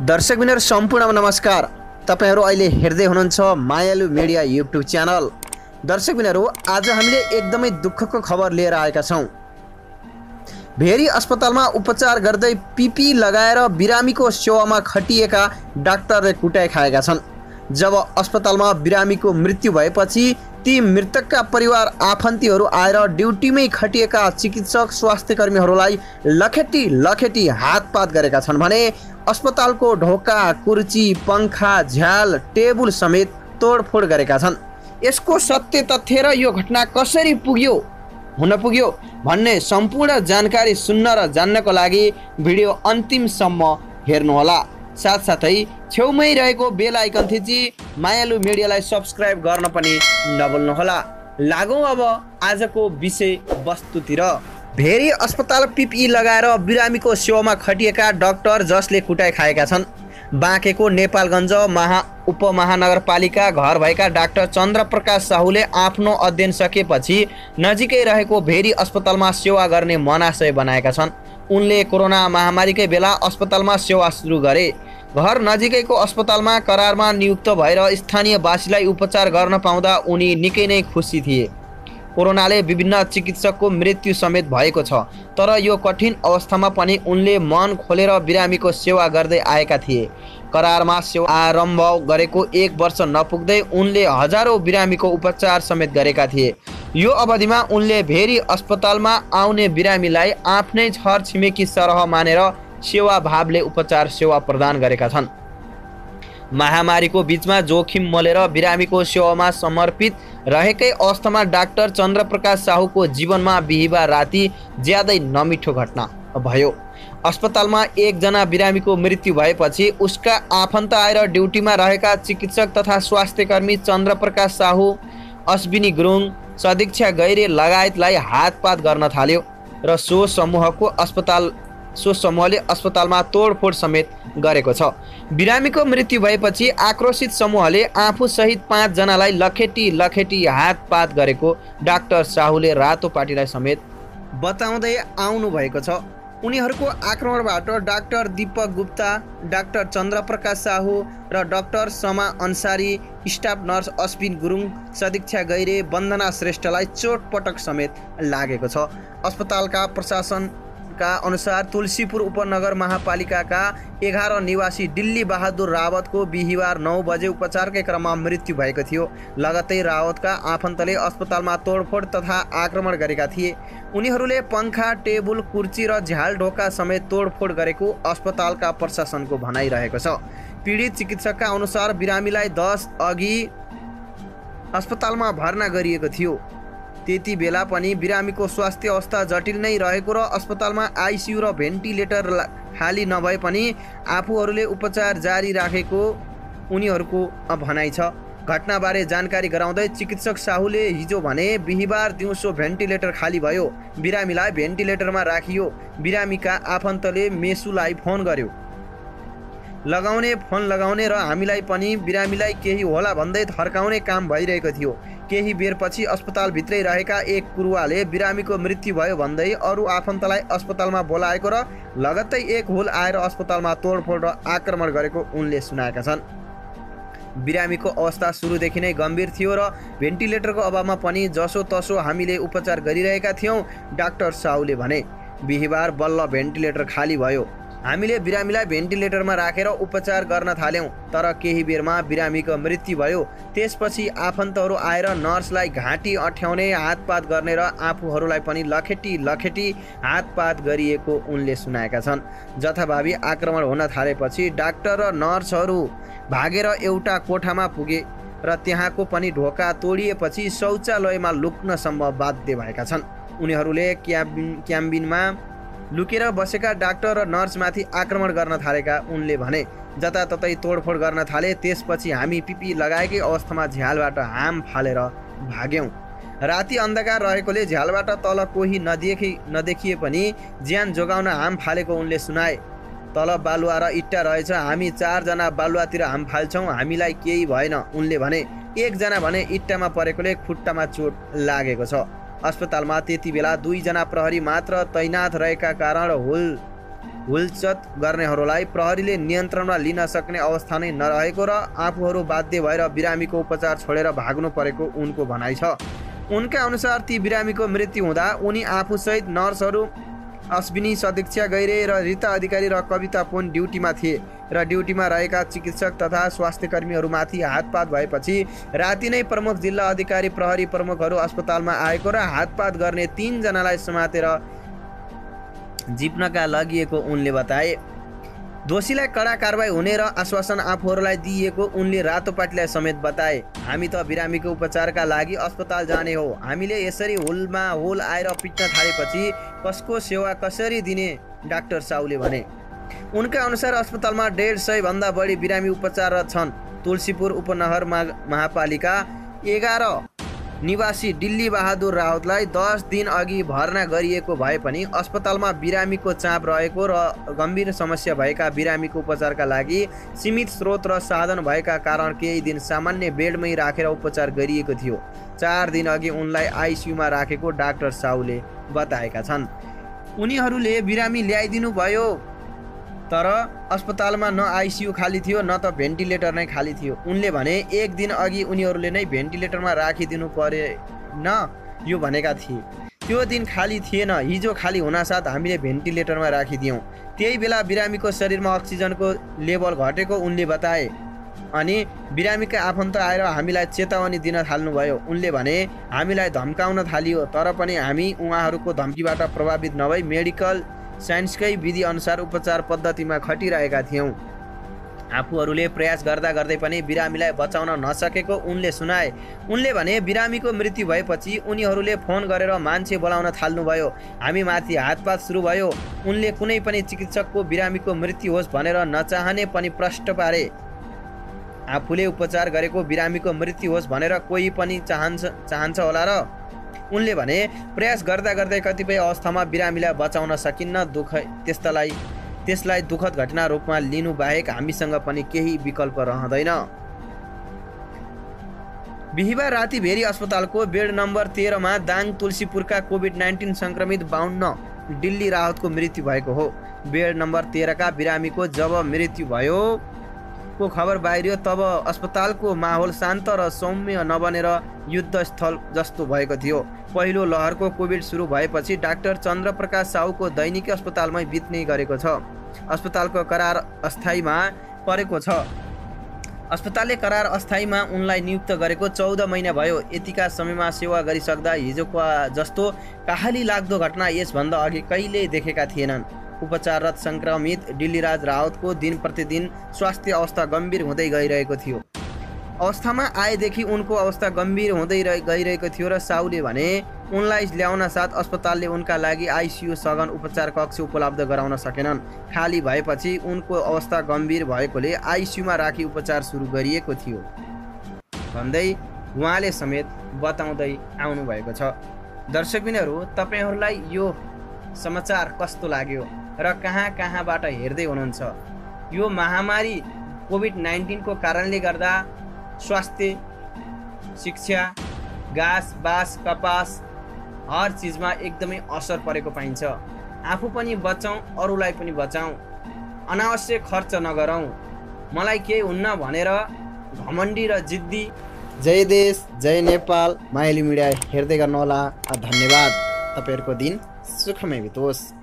दर्शकबिनहरु सम्पूर्ण नमस्कार। तपाईहरु अहिले हेर्दै हुनुहुन्छ मायालु मिडिया युट्युब च्यानल। दर्शकबिनहरु, आज हामीले एकदमै दुःखको खबर लिएर आएका छौं। भेरी अस्पतालमा उपचार गर्दै पीपी लगाएर बिरामीको सेवामा खटिएका डाक्टरले कुटाइ खाएका छन्। जब अस्पतालमा बिरामीको मृत्यु भएपछि ती मृतकका परिवार आफन्तीहरू आएर ड्युटीमै खटिएका चिकित्सक स्वास्थ्यकर्मीहरूलाई लखेटी हातपात गरेका छन् भने अस्पतालको ढोका, कुर्ची, पंखा, झ्याल, टेबुल समेत तोडफोड गरेका छन्। यसको सत्य तथ्य र यो घटना कसरी हुन पुग्यो भन्ने सम्पूर्ण जानकारी सुन्न र जान्नको लागि भिडियो अन्तिमसम्म हेर्नुहोला। साथसाथै छेउमै रहेको बेल आइकन थिची मायालु मिडियालाई सब्स्क्राइब गर्न पनि नभुल्नुहोला। लागौं अब आजको विषय वस्तुतिर। भेरी अस्पताल पीपी लगाएर बिरामीको सेवामा खटिएका डाक्टर जसले कुटाइ खाएका छन्। बाँकेको नेपालगञ्ज उपमहानगरपालिका घर भएका डाक्टर चन्द्रप्रकाश साहुले आफ्नो अध्ययन सकेपछि नजिकै रहेको भेरी अस्पतालमा सेवा गर्ने मनाशय बनाएका छन्। उनले कोरोना महामारीकै बेला अस्पतालमा सेवा सुरु गरे। घर नजिकैको अस्पतालमा करारमा नियुक्त भएर स्थानीयवासीलाई उपचार गर्न पाउँदा उनी निकै नै खुसी थिए। कोरोनाले विभिन्न चिकित्सकको मृत्यु समेत भएको छ, तर यो कठिन अवस्थामा पनि उनले मन खोलेर बिरामीको सेवा गर्दै आएका थिए। करारमा सेवा आरम्भ गरेको 1 वर्ष नपुग्दै उनले हजारौं बिरामीको उपचार समेत गरेका थिए। यो अवधिमा उनले भेरी अस्पतालमा आउने बिरामीलाई आफ्नै छर छिमेकी सरह मानेर सेवा भावले उपचार सेवा प्रदान गरेका छन्। महामारीको बीचमा जोखिम मोलेर बिरामीको सेवामा समर्पित रहेकै अवस्थामा डाक्टर चन्द्रप्रकाश साहुको जीवनमा बिहीबार राति ज्यादै नमिठो घटना भयो। अस्पतालमा एकजना बिरामीको मृत्यु भएपछि उसका आफन्त आएर ड्युटीमा रहेका चिकित्सक तथा स्वास्थ्यकर्मी चन्द्रप्रकाश साहु, अश्विनी गुरुङ, सदिक्षा गैरे लगायतलाई हातपात गर्न थाल्यो र सो समूहले अस्पतालमा तोडफोड समेत गरेको छ। बिरामीको मृत्यु भएपछि आक्रोशित समूहले आफू सहित 5 जनालाई लखेटी हातपात गरेको डाक्टर साहुले रातो पार्टीलाई समेत बताउँदै आउनु भएको छ। उनीहरूको आक्रमणबाट डाक्टर दीपक गुप्ता, डाक्टर चन्द्रप्रकाश साहु र डाक्टर समा अन्सारी, स्टाफ नर्स अश्विन गुरुङ, सदिक्षा गैरे, वन्दना श्रेष्ठलाई चोटपटक समेत लागेको छ। अस्पतालका प्रशासनका अनुसार तुलसीपुर उपनगर महापालिकाका 11 निवासी दिल्ली बहादुर रावतको बिहीबार 9 बजे उपचारकै क्रममा मृत्यु भएको थियो। लगत्तै रावतका आफन्तले अस्पतालमा तोडफोड तथा आक्रमण गरेका थिए। उनीहरूले पंखा, टेबुल, कुर्ची र झ्याल ढोका समेत तोडफोड गरेको अस्पतालका प्रशासनको भनाइरहेको छ। पीडित चिकित्सकका अनुसार बिरामीलाई 10 अघि अस्पतालमा भर्ना गरिएको थियो। त्यति बेला पनि बिरामीको स्वास्थ्य अवस्था जटिल नै रहेको र अस्पतालमा आइसियु र भेन्टिलेटर खाली नभए पनि आफूहरूले उपचार जारी राखेको उनीहरूको भनाइ छ। घटनाबारे जानकारी गराउँदै चिकित्सक साहुले हिजो भने बिहीबार दिउँसो भेन्टिलेटर खाली भयो, बिरामीलाई भेन्टिलेटरमा राखियो। बिरामीका आफन्तले मेसुलाई फोन गर्यो। फोन लगाउने र हामीलाई पनि बिरामीलाई केही होला भन्दै थर्काउने काम भइरहेको थियो। केही बेरपछि अस्पतालभित्रै रहेका एक कुरुवाले बिरामीको मृत्यु भयो भन्दै अरू आफन्तलाई अस्पतालमा बोलाएको र लगत्तै एक हुल आएर अस्पतालमा तोडफोड र आक्रमण गरेको उनले सुनाएका छन्। बिरामीको अवस्था सुरुदेखि नै गम्भीर थियो र भेन्टिलेटरको अभावमा पनि जसो तसो हामीले उपचार गरिरहेका थियौँ, डाक्टर साहुले भने। बिहीबार बल्ल भेन्टिलेटर खाली भयो। हामीले बिरामीलाई भेन्टिलेटरमा राखेर उपचार गर्न थाल्यौँ, तर केही बेरमा बिरामीको मृत्यु भयो। त्यसपछि आफन्तहरू आएर नर्सलाई घाँटी अठ्याउने, हातपात गर्ने र आफूहरूलाई पनि लखेटी हातपात गरिएको उनले सुनाएका छन्। जथाभावी आक्रमण हुन थालेपछि डाक्टर र नर्सहरू भागेर एउटा कोठामा पुगे र त्यहाँको पनि ढोका तोडिएपछि शौचालयमा लुक्नसम्म बाध्य भएका छन्। उनीहरूले क्याबिनमा लुकेर बसेका डाक्टर र नर्समाथि आक्रमण गर्न थालेका उनले भने। जताततै तोडफोड गर्न थाले। त्यसपछि हामी पीपी लगाएकै अवस्थामा झ्यालबाट हाम फालेर भाग्यौँ। राति अन्धकार रहेकोले झ्यालबाट तल कोही नदेखिए पनि ज्यान जोगाउन हाम फालेको उनले सुनाए। तल बालुवा र इट्टा रहेछ, हामी 4 जना बालुवातिर हाम फाल्छौँ, हामीलाई केही भएन उनले भने। 1 जना भने इट्टामा परेकोले खुट्टामा चोट लागेको छ। अस्पतालमा त्यति बेला 2 जना प्रहरी मात्र तैनाथ रहेका कारण हुलचत गर्नेहरूलाई प्रहरीले नियन्त्रणमा लिन सक्ने अवस्था नै नरहेको र आफूहरू बाध्य भएर बिरामीको उपचार छोडेर भाग्नु परेको उनको भनाइ छ। उनका अनुसार ती बिरामीको मृत्यु हुँदा उनी आफूसहित नर्सहरू अश्विनी सदीक्षा गैरे र रीता अधिकारी र कविता पोन ड्युटीमा थिए र ड्युटीमा रहेका चिकित्सक तथा स्वास्थ्यकर्मीहरूमाथि हातपात भएपछि राति नै प्रमुख जिल्ला अधिकारी प्रहरी प्रमुखहरू अस्पतालमा आएको र हातपात गर्ने 3 जनालाई समातेर जिप्नका लगिएको उनले बताए। दोषीलाई कडा कारबाही हुने र आश्वासन आफूहरूलाई दिइएको उनले रातोपाटीलाई समेत बताए। हामी त बिरामीको उपचारका लागि अस्पताल जाने हो, हामीले यसरी हुलमा हुल आएर पिट्न थालेपछि कसको सेवा कसरी दिने, डाक्टर साउले भने। उनका अनुसार अस्पतालमा 150 भन्दा बढी बिरामी उपचाररत छन्। तुलसीपुर उपनगर महापालिका 11 निवासी डिल्ली बहादुर राउतलाई 10 दिन अघि भर्ना गरिएको भए पनि अस्पतालमा बिरामीको चाप रहेको र गम्भीर समस्या भएका बिरामीको उपचारका लागि सीमित स्रोत र साधन भएका कारण केही दिन सामान्य बेडमै राखेर उपचार गरिएको थियो। 4 दिन अघि उनलाई आइसियुमा राखेको डाक्टर साउले बताएका छन्। उनीहरूले बिरामी ल्याइदिनु भयो तर अस्पतालमा न आइसियु खाली थियो न त भेन्टिलेटर नै खाली थियो। उनले भने 1 दिन अघि उनीहरूले नै भेन्टिलेटरमा राखिदिनु परे न यो भनेका थिए। त्यो दिन खाली थिएन, हिजो खाली हुनासाथ हामीले भेन्टिलेटरमा राखिदियौँ। त्यही बेला बिरामीको शरीरमा अक्सिजनको लेभल घटेको उनले बताए अनि बिरामीका आफन्त आएर हामीलाई चेतावनी दिन थाल्नुभयो। उनले भने हामीलाई धम्काउन थालियो तर पनि हामी उहाँहरूको धम्कीबाट प्रभावित नभई मेडिकल साइन्सकै विधि अनुसार उपचार पद्धतिमा खटिरहेका थियौँ। आफूहरूले प्रयास गर्दा गर्दै पनि बिरामीलाई बचाउन नसकेको उनले सुनाए। उनले भने बिरामीको मृत्यु भएपछि उनीहरूले फोन गरेर मान्छे बोलाउन थाल्नुभयो। हामी माथि हातपात सुरु भयो। उनले कुनै पनि चिकित्सकको बिरामीको मृत्यु होस् भनेर नचाहने पनि प्रष्ट पारे। आफूले उपचार गरेको बिरामीको मृत्यु होस् भनेर कोही पनि चाहन्छ होला र? उनले भने प्रयास गर्दा गर्दै कतिपय अवस्थामा बिरामीलाई बचाउन सकिन्न, त्यसलाई दुःखद घटना रूपमा लिनु बाहेक हामीसँग पनि केही विकल्प रहँदैन। बिहिबार राति भेरी अस्पतालको बेड नम्बर 13 मा दाङ तुलसीपुरका कोभिड-19 संक्रमित 52 डिल्ली राहतको मृत्यु भएको हो। बेड नम्बर 13 का बिरामीको जब मृत्यु भयो को खबर बाहिरियो तब अस्पतालको माहौल शान्त र सौम्य नबनेर युद्धस्थल जस्तो भएको थियो। पहिलो लहरको कोभिड सुरु भएपछि डाक्टर चन्द्रप्रकाश साहुको दैनिकी अस्पतालमै बित्ने गरेको छ। अस्पतालको करार अस्थायीमा परेको छ। अस्पतालले करार अस्थायीमा उनलाई नियुक्त गरेको 14 महिना भयो। यतिका समयमा सेवा गरिसक्दा हिजोको जस्तो काहली लाग्दो घटना यसभन्दा अघि कहिल्यै देखेका थिएनन्। उपचाररत संक्रमित डिल्लीराज राउतको दिन प्रतिदिन स्वास्थ्य अवस्था गम्भीर हुँदै गइरहेको थियो। अवस्थामा आएदेखि उनको अवस्था गम्भीर हुँदै गइरहेको थियो र साउले भने उनलाई ल्याउन साथ अस्पतालले उनका लागि आइसियु सघन उपचार कक्ष उपलब्ध गराउन सकेनन्। खाली भएपछि उनको अवस्था गम्भीर भएकोले आइसियुमा राखी उपचार सुरु गरिएको थियो भन्दै उहाँले समेत बताउँदै आउनु भएको छ। दर्शकबिनहरू, तपाईहरूलाई यो समाचार कस्तो लाग्यो र कहाँबाट हेर्दै हुनुहुन्छ? यो महामारी कोभिड-19 को कारणले गर्दा स्वास्थ्य, शिक्षा, घाँस बास कपास हर चिजमा एकदमै असर परेको पाइन्छ। आफू पनि बचाउँ, अरूलाई पनि बचाउँ, अनावश्यक खर्च नगरौँ, मलाई केही हुन्न भनेर घमण्डी र जिद्दी। जय देश, जय नेपाल। मायालु मिडिया हेर्दै गर्नुहोला। धन्यवाद। तपाईहरुको दिन सुखमय बितोस्।